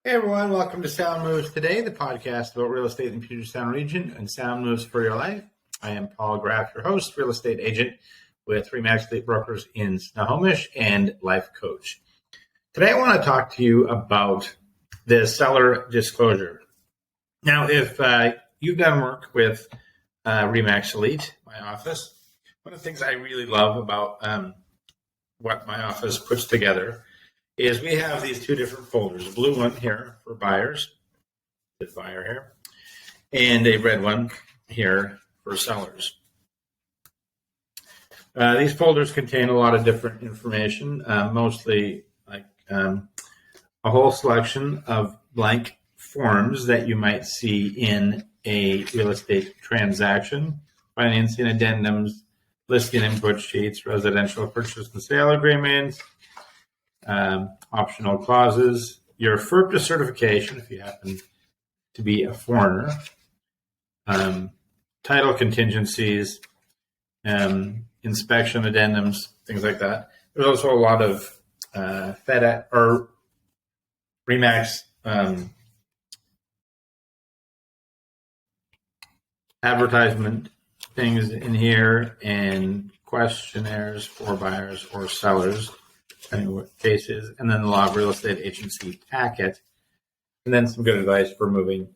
Hey everyone, welcome to Sound Moves Today, the podcast about real estate in the Puget Sound region and sound moves for your life. I am Paul Graff, your host, real estate agent with Remax Estate Brokers in Snohomish and life coach. Today I want to talk to you about the seller disclosure. Now, if you've done work with Remax Elite, my office, one of the things I really love about what my office puts together is we have these two different folders, a blue one here for buyers, this buyer here, and a red one here for sellers. These folders contain a lot of different information, mostly like a whole selection of blank forms that you might see in a real estate transaction, financing addendums, listing input sheets, residential purchase and sale agreements, optional clauses, your FERPA certification if you happen to be a foreigner, title contingencies, inspection addendums, things like that. There's also a lot of FedEx or Remax advertisement things in here and questionnaires for buyers or sellers, depending on what the case is, and then the law of real estate agency packet, and then some good advice for moving.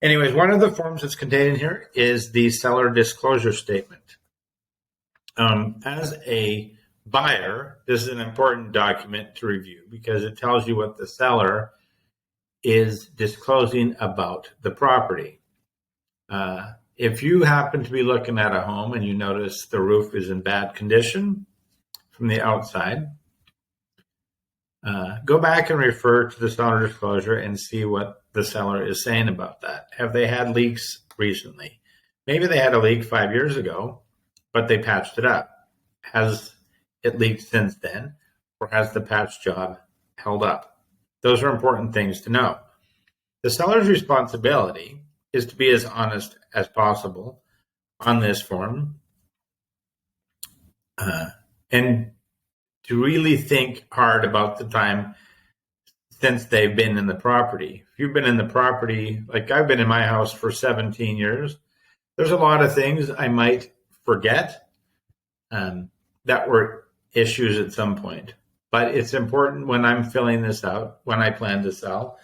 Anyways, one of the forms that's contained in here is the seller disclosure statement. As a buyer, this is an important document to review because it tells you what the seller is disclosing about the property. If you happen to be looking at a home and you notice the roof is in bad condition from the outside, go back and refer to the seller disclosure and see what the seller is saying about that. Have they had leaks recently? Maybe they had a leak 5 years ago, but they patched it up. Has it leaked since then, or has the patch job held up? Those are important things to know. The seller's responsibility is to be as honest as possible on this form and to really think hard about the time since they've been in the property. If you've been in the property, like I've been in my house for 17 years, there's a lot of things I might forget that were issues at some point. But it's important when I'm filling this out, when I plan to sell,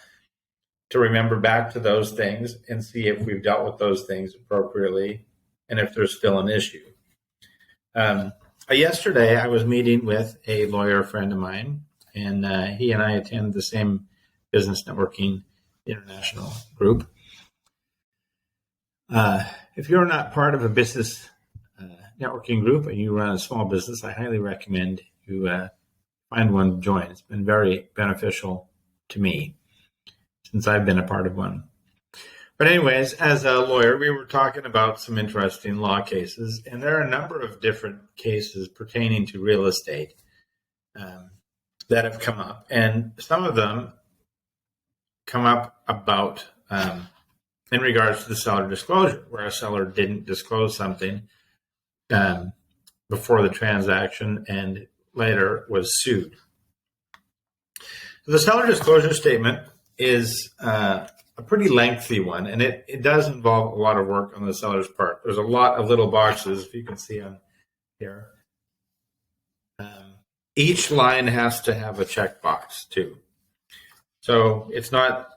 to remember back to those things and see if we've dealt with those things appropriately and if there's still an issue. Yesterday, I was meeting with a lawyer friend of mine, and he and I attend the same business networking international group. If you're not part of a business networking group and you run a small business, I highly recommend you find one to join. It's been very beneficial to me since I've been a part of one. But anyways, as a lawyer, we were talking about some interesting law cases, and there are a number of different cases pertaining to real estate that have come up. And some of them come up about in regards to the seller disclosure, where a seller didn't disclose something before the transaction and later was sued. So the seller disclosure statement is a pretty lengthy one, and it does involve a lot of work on the seller's part. There's a lot of little boxes, if you can see on here. Each line has to have a checkbox too. So it's not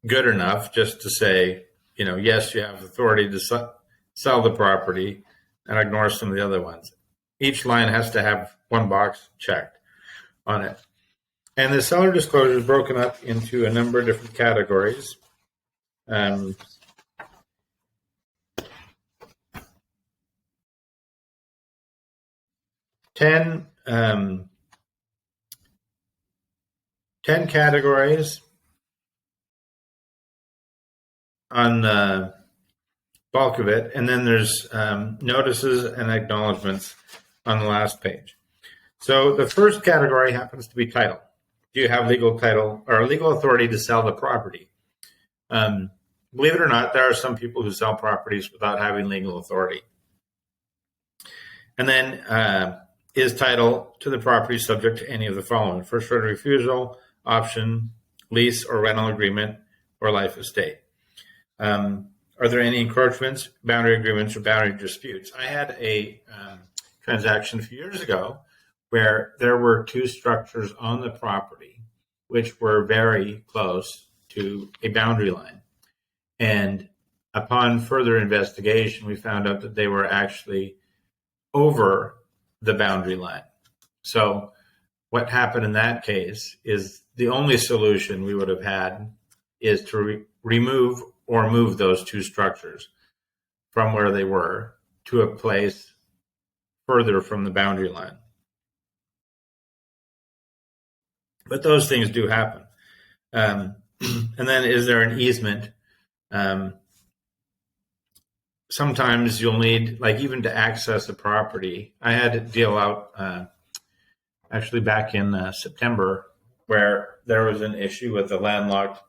good enough just to say, yes, you have authority to sell the property and ignore some of the other ones. Each line has to have one box checked on it. And the seller disclosure is broken up into a number of different categories. 10 categories on the bulk of it, and then there's notices and acknowledgments on the last page. So the first category happens to be title. Do you have legal title or legal authority to sell the property? Believe it or not, there are some people who sell properties without having legal authority. And then is title to the property subject to any of the following: first right of refusal, option, lease or rental agreement, or life estate. Are there any encroachments, boundary agreements, or boundary disputes? I had a transaction a few years ago where there were two structures on the property which were very close to a boundary line. And upon further investigation, we found out that they were actually over the boundary line. So what happened in that case is the only solution we would have had is to remove or move those two structures from where they were to a place further from the boundary line. But those things do happen. And then is there an easement? Sometimes you'll need, like, even to access a property. I had to deal out actually back in September where there was an issue with a landlocked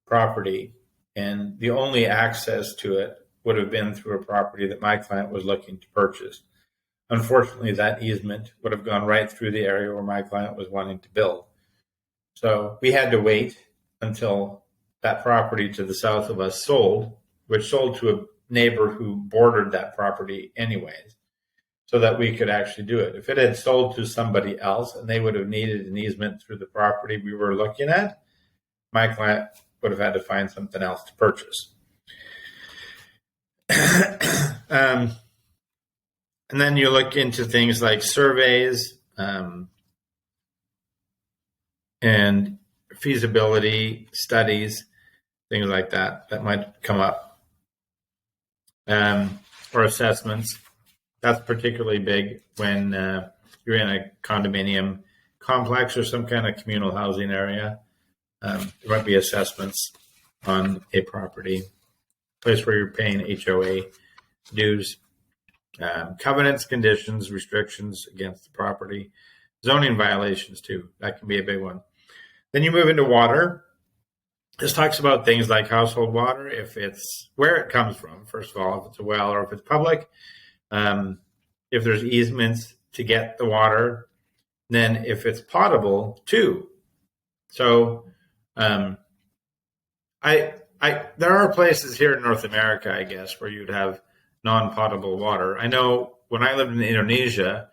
property, and the only access to it would have been through a property that my client was looking to purchase. Unfortunately, that easement would have gone right through the area where my client was wanting to build. So we had to wait until that property to the south of us sold, which sold to a neighbor who bordered that property anyways, so that we could actually do it. If it had sold to somebody else and they would have needed an easement through the property we were looking at, my client would have had to find something else to purchase. And then you look into things like surveys and feasibility studies, things like that might come up, or assessments. That's particularly big when you're in a condominium complex or some kind of communal housing area. There might be assessments on a property, place where you're paying HOA dues, covenants, conditions, restrictions against the property, zoning violations too. That can be a big one. Then you move into water. This talks about things like household water, if it's where it comes from, first of all, if it's a well or if it's public, if there's easements to get the water, then if it's potable too. So there are places here in North America, I guess, where you'd have non-potable water. I know when I lived in Indonesia,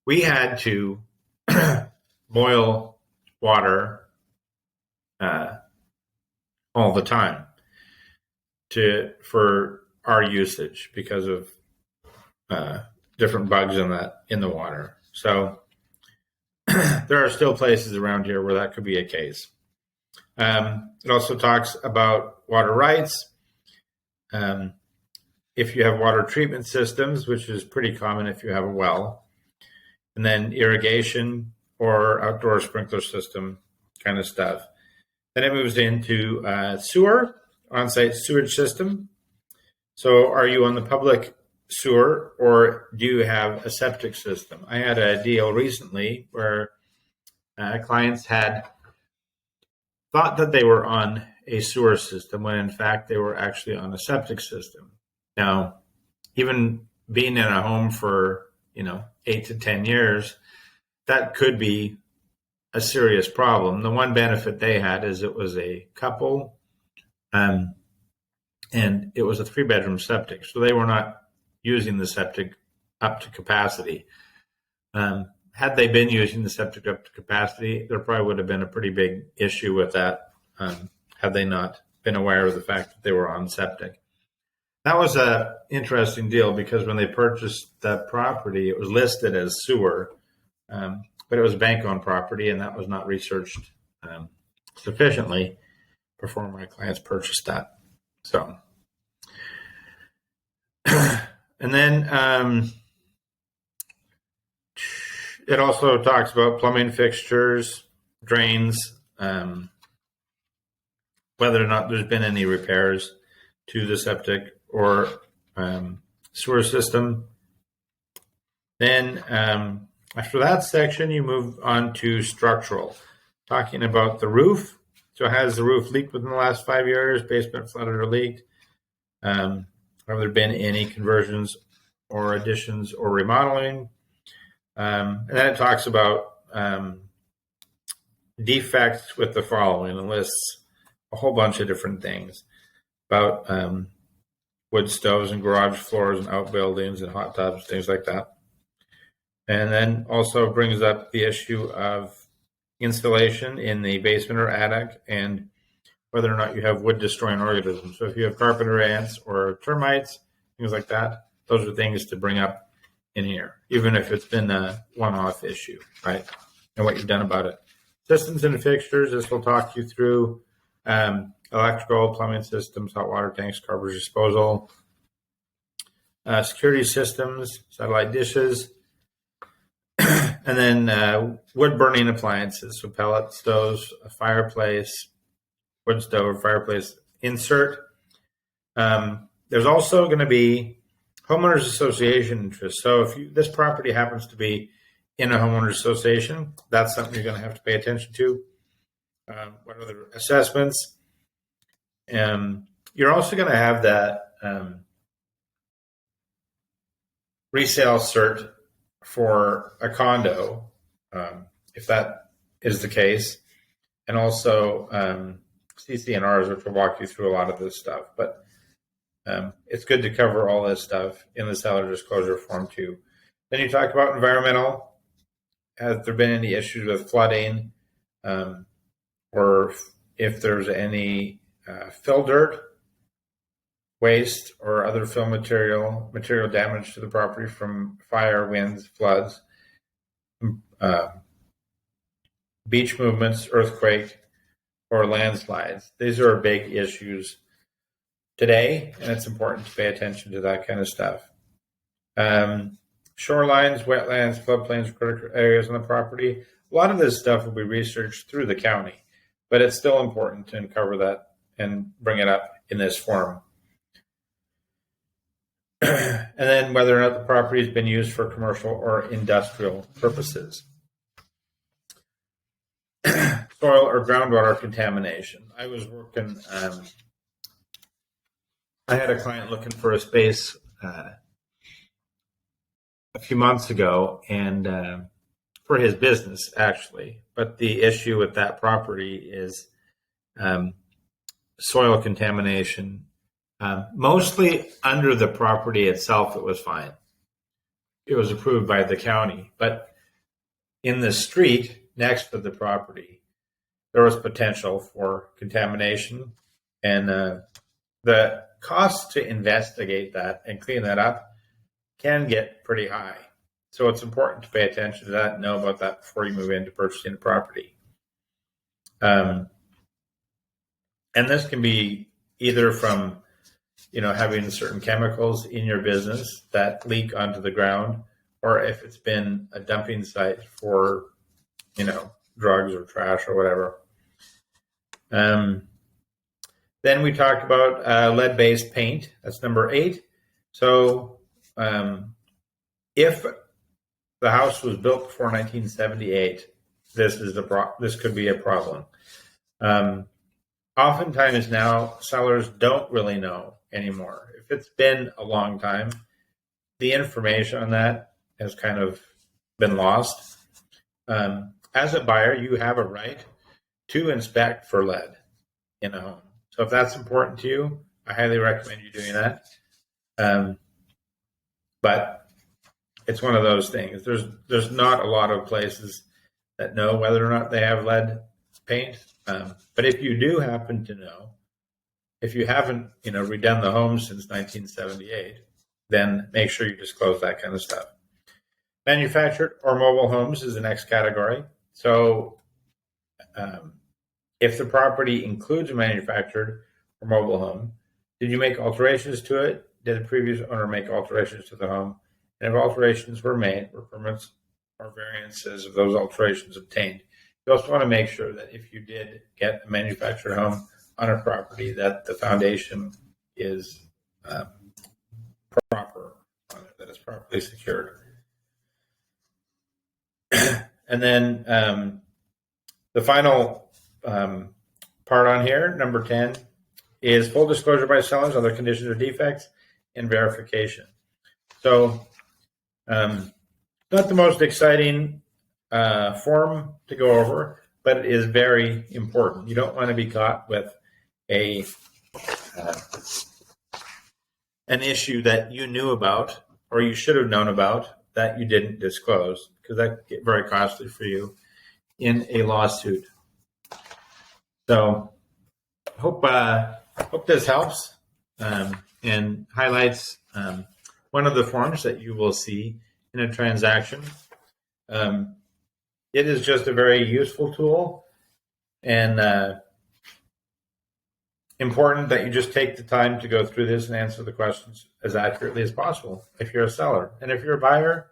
we had to boil water all the time for our usage because of different bugs in the water. So there are still places around here where that could be a case. It also talks about water rights. If you have water treatment systems, which is pretty common if you have a well, and then irrigation or outdoor sprinkler system kind of stuff. Then it moves into sewer, on-site sewage system. So are you on the public sewer or do you have a septic system? I had a deal recently where clients had thought that they were on a sewer system when in fact they were actually on a septic system. Now, even being in a home for 8 to 10 years, that could be a serious problem. The one benefit they had is it was a couple, and it was a 3-bedroom septic, so they were not using the septic up to capacity. Had they been using the septic up to capacity, there probably would have been a pretty big issue with that had they not been aware of the fact that they were on septic. That was an interesting deal because when they purchased that property, it was listed as sewer, but it was bank-owned property, and that was not researched sufficiently before my clients purchased that. So, and then it also talks about plumbing fixtures, drains, whether or not there's been any repairs to the septic or sewer system. Then after that section, you move on to structural, talking about the roof. So has the roof leaked within the last 5 years, basement flooded or leaked? Have there been any conversions or additions or remodeling? And then it talks about defects with the following, and lists a whole bunch of different things about wood stoves and garage floors and outbuildings and hot tubs, things like that. And then also brings up the issue of installation in the basement or attic and whether or not you have wood destroying organisms. So if you have carpenter ants or termites, things like that, those are things to bring up in here, even if it's been a one-off issue, right? And what you've done about it. Systems and fixtures, this will talk you through electrical, plumbing systems, hot water tanks, garbage disposal, security systems, satellite dishes, and then wood burning appliances, so pellet stoves, a fireplace, wood stove or fireplace insert. There's also going to be homeowners association interest. So if this property happens to be in a homeowners association, that's something you're going to have to pay attention to. What are the assessments? You're also going to have that resale cert for a condo, if that is the case, and also CC&Rs, which will walk you through a lot of this stuff. But it's good to cover all this stuff in the seller disclosure form too. Then you talk about environmental. Has there been any issues with flooding, or if there's any fill dirt, waste, or other fill material damage to the property from fire, winds, floods, beach movements, earthquake, or landslides. These are big issues today, and it's important to pay attention to that kind of stuff. Shorelines, wetlands, floodplains, critical areas on the property. A lot of this stuff will be researched through the county, but it's still important to cover that and bring it up in this form. And then whether or not the property has been used for commercial or industrial purposes. Soil or groundwater contamination. I was working, I had a client looking for a space a few months ago, and for his business, actually. But the issue with that property is soil contamination. Mostly under the property itself, it was fine. It was approved by the county. But in the street next to the property, there was potential for contamination. And the cost to investigate that and clean that up can get pretty high. So it's important to pay attention to that and know about that before you move into purchasing the property. And this can be either from having certain chemicals in your business that leak onto the ground, or if it's been a dumping site for, drugs or trash or whatever. Then we talk about lead-based paint. That's number 8. So if the house was built before 1978, this could be a problem. Oftentimes now, sellers don't really know anymore. If it's been a long time, the information on that has kind of been lost. As a buyer, you have a right to inspect for lead in a home. So if that's important to you, I highly recommend you doing that. But it's one of those things. There's not a lot of places that know whether or not they have lead paint. But if you do happen to know, if you haven't, redone the home since 1978, then make sure you disclose that kind of stuff. Manufactured or mobile homes is the next category. So if the property includes a manufactured or mobile home, did you make alterations to it? Did the previous owner make alterations to the home? And if alterations were made, were permits or variances of those alterations obtained? You also want to make sure that if you did get a manufactured home on a property, that the foundation is proper, that it's properly secured. And then the final part on here, number 10, is full disclosure by sellers, other conditions or defects, and verification. So not the most exciting form to go over, but it is very important. You don't want to be caught with an issue that you knew about or you should have known about that you didn't disclose, because that can get very costly for you in a lawsuit. So hope this helps and highlights one of the forms that you will see in a transaction. It is just a very useful tool, and important that you just take the time to go through this and answer the questions as accurately as possible if you're a seller. And if you're a buyer,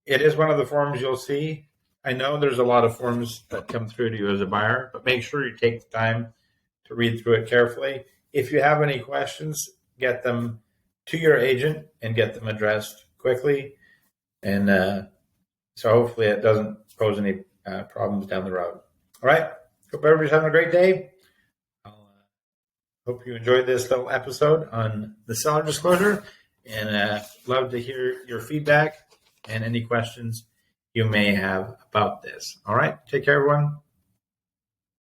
it is one of the forms you'll see. I know there's a lot of forms that come through to you as a buyer, but make sure you take the time to read through it carefully. If you have any questions, get them to your agent and get them addressed quickly. And so hopefully it doesn't pose any problems down the road. All right. Hope everybody's having a great day. Hope you enjoyed this little episode on the seller disclosure, and love to hear your feedback and any questions you may have about this. All right. Take care, everyone.